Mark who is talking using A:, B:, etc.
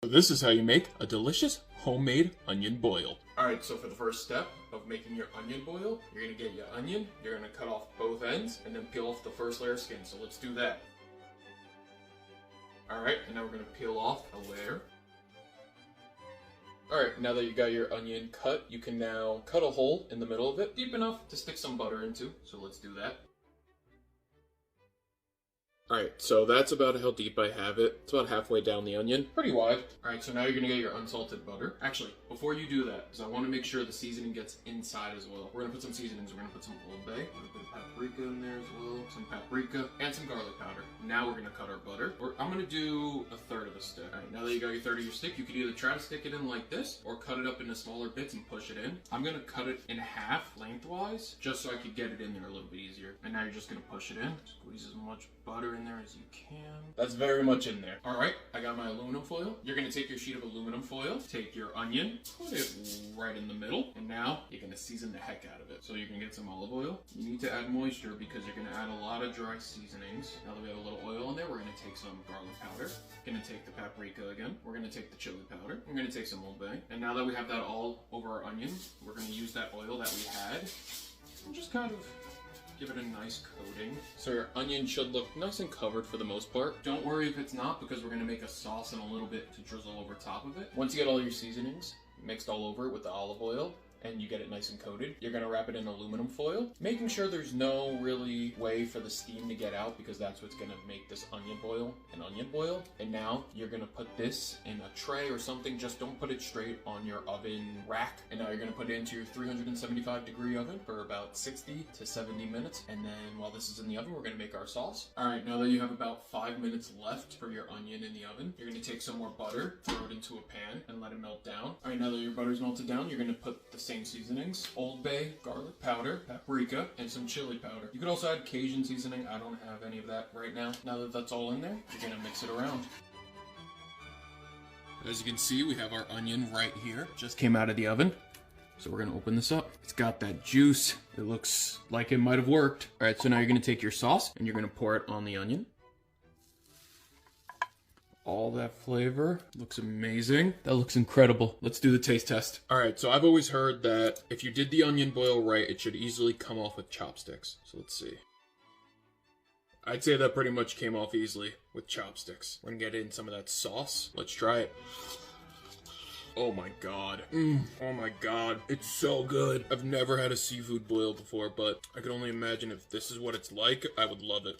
A: So this is how you make a delicious homemade onion boil.
B: Alright, so for the first step of making your onion boil, you're going to get your onion, you're going to cut off both ends, and then peel off the first layer of skin. So let's do that. Alright, and now we're going to peel off a layer. Alright, now that you got your onion cut, you can now cut a hole in the middle of it, deep enough to stick some butter into. So let's do that. Alright, so that's about how deep I have it. It's about halfway down the onion. Pretty wide. Alright, so now you're gonna get your unsalted butter. Actually, before you do that, because I want to make sure the seasoning gets inside as well. We're gonna put some seasonings. We're gonna put some Old Bay, a little bit of paprika in there as well, some paprika, and some garlic powder. Now we're gonna cut our butter. I'm gonna do a third of a stick. Alright, now that you got your third of your stick, you could either try to stick it in like this, or cut it up into smaller bits and push it in. I'm gonna cut it in half lengthwise, just so I could get it in there a little bit easier. And now you're just gonna push it in. Squeeze as much butter in there as you can. That's very much in there. Alright, I got my aluminum foil. You're gonna take your sheet of aluminum foil, take your onion, put it right in the middle, and now you're gonna season the heck out of it. So you're gonna get some olive oil. You need to add moisture because you're gonna add a lot of dry seasonings. Now that we have a little oil in there, we're gonna take some garlic powder. We're gonna take the paprika again. We're gonna take the chili powder. We're gonna take some Old Bay. And now that we have that all over our onions, we're gonna use that oil that we had and just kind of give it a nice coating. So your onion should look nice and covered for the most part. Don't worry if it's not, because we're gonna make a sauce and a little bit to drizzle over top of it. Once you get all your seasonings mixed all over it with the olive oil, and you get it nice and coated, you're gonna wrap it in aluminum foil, making sure there's no really way for the steam to get out, because that's what's gonna make this onion boil an onion boil. And now you're gonna put this in a tray or something. Just don't put it straight on your oven rack. And now you're gonna put it into your 375-degree oven for about 60 to 70 minutes. And then while this is in the oven, we're gonna make our sauce. All right, now that you have about 5 minutes left for your onion in the oven, you're gonna take some more butter, throw it into a pan, and let it melt down. All right, now that your butter's melted down, you're gonna put the same seasonings: Old Bay, garlic powder, paprika, and some chili powder. You could also add Cajun seasoning. I don't have any of that right now. Now that that's all in there, you're gonna mix it around. As you can see, we have our onion right here. Just came out of the oven. So we're gonna open this up. It's got that juice. It looks like it might have worked. All right, so now you're gonna take your sauce and you're gonna pour it on the onion. All that flavor. Looks amazing. That looks incredible. Let's do the taste test. All right, so I've always heard that if you did the onion boil right, it should easily come off with chopsticks. So let's see. I'd say that pretty much came off easily with chopsticks. We're gonna get in some of that sauce. Let's try it. Oh my god. Oh my god. It's so good. I've never had a seafood boil before, but I can only imagine if this is what it's like, I would love it.